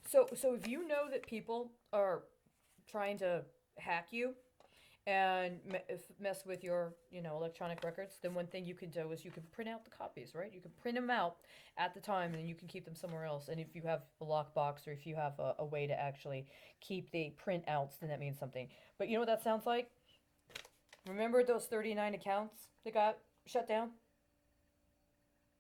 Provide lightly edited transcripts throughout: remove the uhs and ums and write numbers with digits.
So if you know that people are trying to hack you and mess with your, electronic records, then one thing you can do is you can print out the copies, right? You can print them out at the time, and you can keep them somewhere else. And if you have a lockbox or if you have a way to actually keep the printouts, then that means something. But you know what that sounds like? Remember those 39 accounts that got shut down?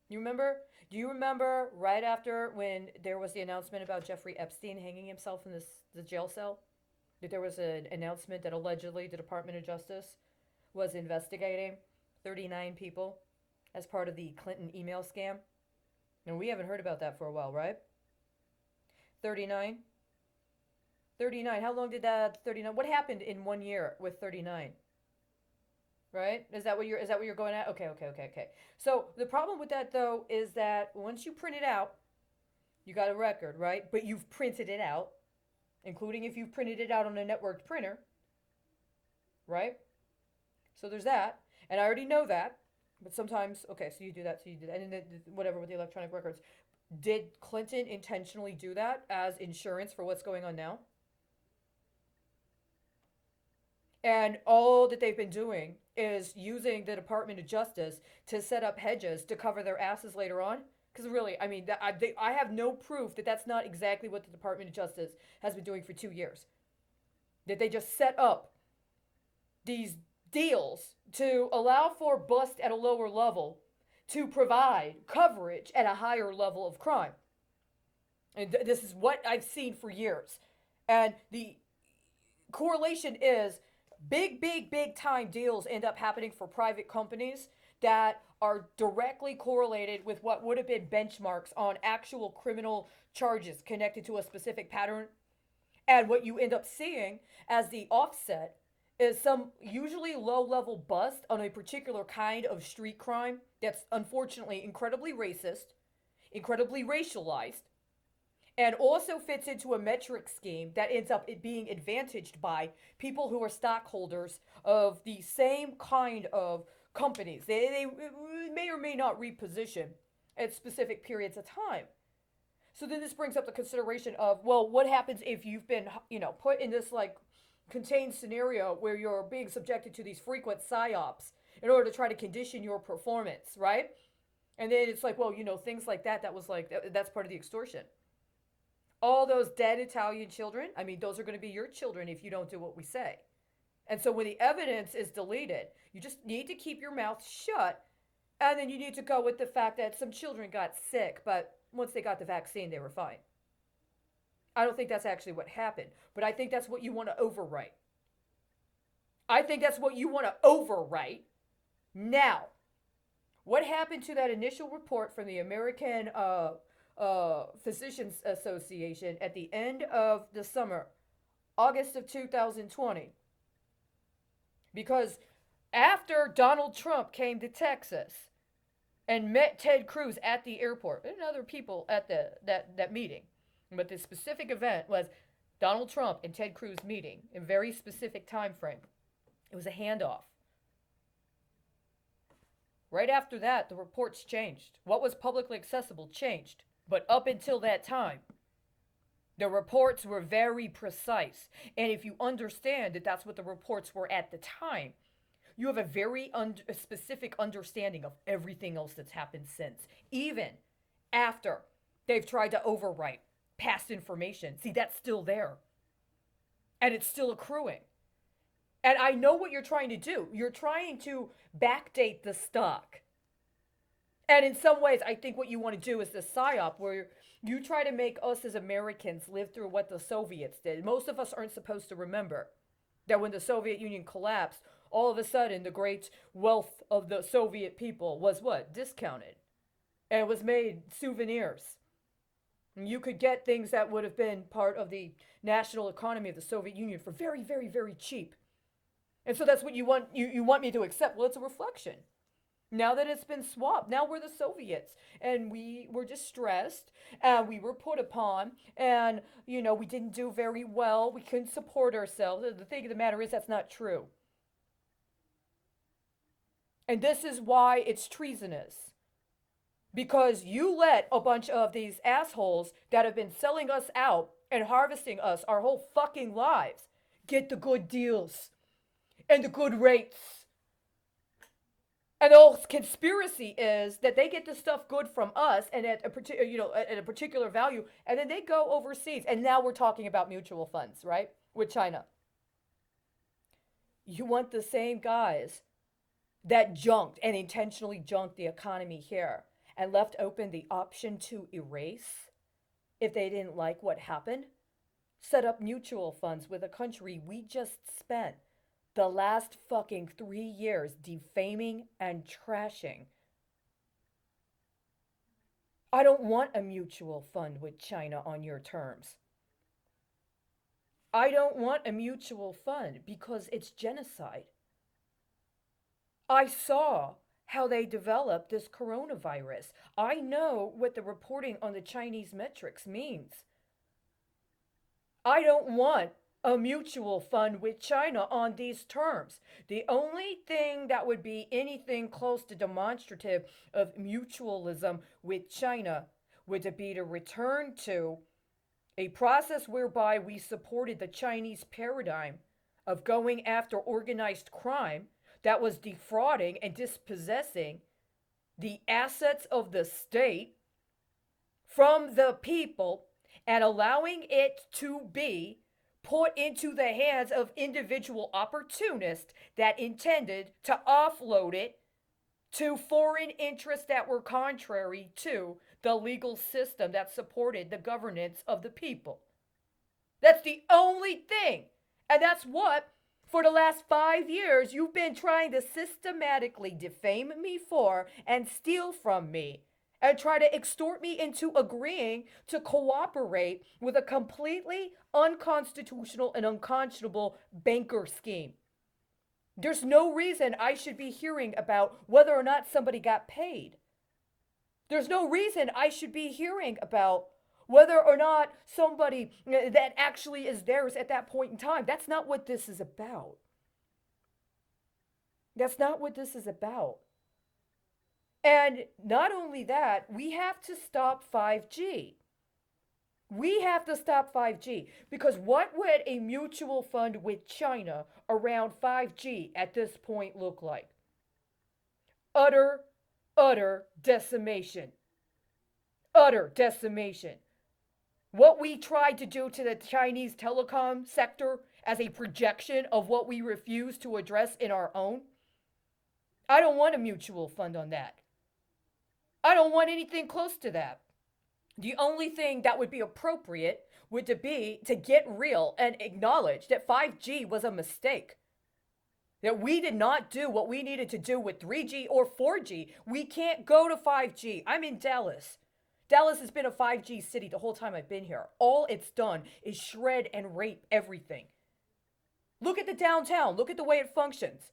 You remember? Do you remember right after when there was the announcement about Jeffrey Epstein hanging himself in the jail cell? That there was an announcement that allegedly the Department of Justice was investigating 39 people as part of the Clinton email scam? And we haven't heard about that for a while, right? 39? 39. How long did that 39? What happened in 1 year with 39? Right? Is that what you're going at? Okay, okay, okay, okay. So the problem with that though is that once you print it out, you got a record, right? But you've printed it out, including if you've printed it out on a networked printer, right? So there's that. And I already know that. But sometimes, okay, so you do that, and then whatever with the electronic records. Did Clinton intentionally do that as insurance for what's going on now? And all that they've been doing is using the Department of Justice to set up hedges to cover their asses later on. Because really, I mean, I have no proof that that's not exactly what the Department of Justice has been doing for 2 years. That they just set up these deals to allow for bust at a lower level to provide coverage at a higher level of crime. And this is what I've seen for years. And the correlation is big time deals end up happening for private companies that are directly correlated with what would have been benchmarks on actual criminal charges connected to a specific pattern. And what you end up seeing as the offset is some usually low level bust on a particular kind of street crime that's unfortunately incredibly racist, incredibly racialized, and also fits into a metric scheme that ends up it being advantaged by people who are stockholders of the same kind of companies. They may or may not reposition at specific periods of time. So then this brings up the consideration of, well, what happens if you've been, put in this like contained scenario where you're being subjected to these frequent psyops in order to try to condition your performance, right? And then it's like, well, things like that, that was like, that's part of the extortion. All those dead Italian children, I mean, those are going to be your children if you don't do what we say. And so when the evidence is deleted, you just need to keep your mouth shut. And then you need to go with the fact that some children got sick, but once they got the vaccine, they were fine. I don't think that's actually what happened, but I think that's what you want to overwrite. I think that's what you want to overwrite. Now, what happened to that initial report from the American Physicians Association at the end of the summer, August of 2020? Because after Donald Trump came to Texas and met Ted Cruz at the airport and other people at that meeting, but the specific event was Donald Trump and Ted Cruz meeting in a very specific time frame. It was a handoff. Right after that, the reports changed. What was publicly accessible changed. But up until that time, the reports were very precise. And if you understand that that's what the reports were at the time, you have a very specific understanding of everything else that's happened since, even after they've tried to overwrite past information. See, that's still there. And it's still accruing. And I know what you're trying to do. You're trying to backdate the stock. And in some ways, I think what you want to do is the psyop where you try to make us as Americans live through what the Soviets did. Most of us aren't supposed to remember that when the Soviet Union collapsed, all of a sudden the great wealth of the Soviet people was what? Discounted. And it was made souvenirs. And you could get things that would have been part of the national economy of the Soviet Union for very, very, very cheap. And so that's what you want me to accept. Well, it's a reflection. Now that it's been swapped, now we're the Soviets, and we were distressed, and we were put upon, and we didn't do very well. We couldn't support ourselves. The thing of the matter is that's not true. And this is why it's treasonous. because you let a bunch of these assholes that have been selling us out and harvesting us our whole fucking lives get the good deals and the good rates. And the whole conspiracy is that they get the stuff good from us and at a particular, at a particular value, and then they go overseas. And now we're talking about mutual funds, right? With China. You want the same guys that junked and intentionally junked the economy here and left open the option to erase if they didn't like what happened, set up mutual funds with a country we just spent the last fucking 3 years defaming and trashing. I don't want a mutual fund with China on your terms. I don't want a mutual fund because it's genocide. I saw how they developed this coronavirus. I know what the reporting on the Chinese metrics means. I don't want a mutual fund with China on these terms. The only thing that would be anything close to demonstrative of mutualism with China would be to return to a process whereby we supported the Chinese paradigm of going after organized crime that was defrauding and dispossessing the assets of the state from the people and allowing it to be put into the hands of individual opportunists that intended to offload it to foreign interests that were contrary to the legal system that supported the governance of the people. That's the only thing. And that's what, for the last 5 years, you've been trying to systematically defame me for and steal from me and try to extort me into agreeing to cooperate with a completely unconstitutional and unconscionable banker scheme. There's no reason I should be hearing about whether or not somebody got paid. There's no reason I should be hearing about whether or not somebody that actually is theirs at that point in time. That's not what this is about. That's not what this is about. And not only that, we have to stop 5G. We have to stop 5G because what would a mutual fund with China around 5G at this point look like? Utter, utter decimation. Utter decimation. What we tried to do to the Chinese telecom sector as a projection of what we refuse to address in our own. I don't want a mutual fund on that. I don't want anything close to that. The only thing that would be appropriate would to be to get real and acknowledge that 5G was a mistake. That we did not do what we needed to do with 3G or 4G. We can't go to 5G. I'm in Dallas. Dallas has been a 5G city the whole time I've been here. All it's done is shred and rape everything. Look at the downtown. Look at the way it functions.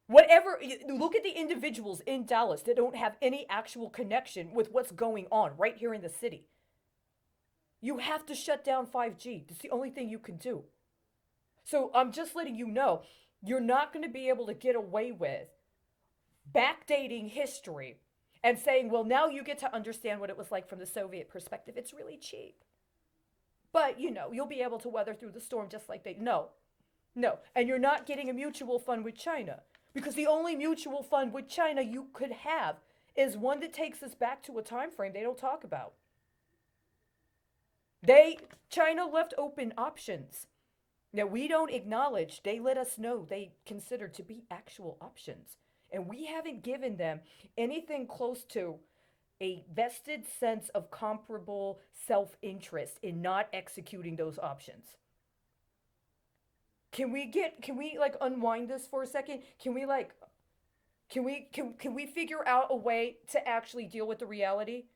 Look at the individuals in Dallas that don't have any actual connection with what's going on right here in the city. You have to shut down 5G. That's the only thing you can do. So I'm just letting you know, you're not going to be able to get away with backdating history and saying, well, now you get to understand what it was like from the Soviet perspective. It's really cheap. But, you'll be able to weather through the storm just like they... No. And you're not getting a mutual fund with China. Because the only mutual fund with China you could have is one that takes us back to a time frame they don't talk about. China left open options that we don't acknowledge. They let us know they consider to be actual options. And we haven't given them anything close to a vested sense of comparable self-interest in not executing those options. Can we unwind this for a second? Can we figure out a way to actually deal with the reality?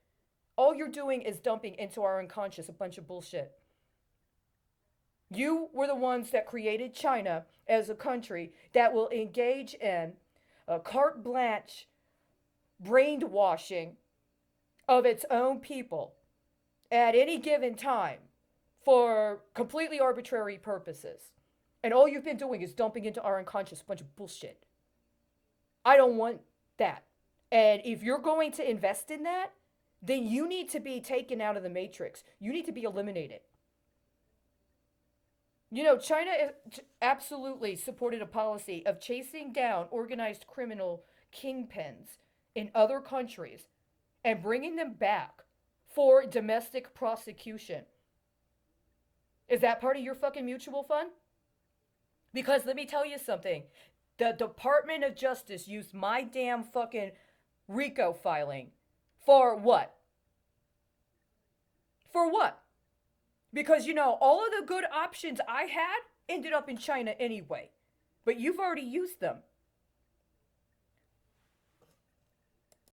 All you're doing is dumping into our unconscious a bunch of bullshit. You were the ones that created China as a country that will engage in a carte blanche brainwashing of its own people at any given time for completely arbitrary purposes. And all you've been doing is dumping into our unconscious a bunch of bullshit. I don't want that. And if you're going to invest in that, then you need to be taken out of the matrix. You need to be eliminated. China absolutely supported a policy of chasing down organized criminal kingpins in other countries and bringing them back for domestic prosecution. Is that part of your fucking mutual fund? Because let me tell you something. The Department of Justice used my damn fucking RICO filing for what? For what? Because, all of the good options I had ended up in China anyway. But you've already used them.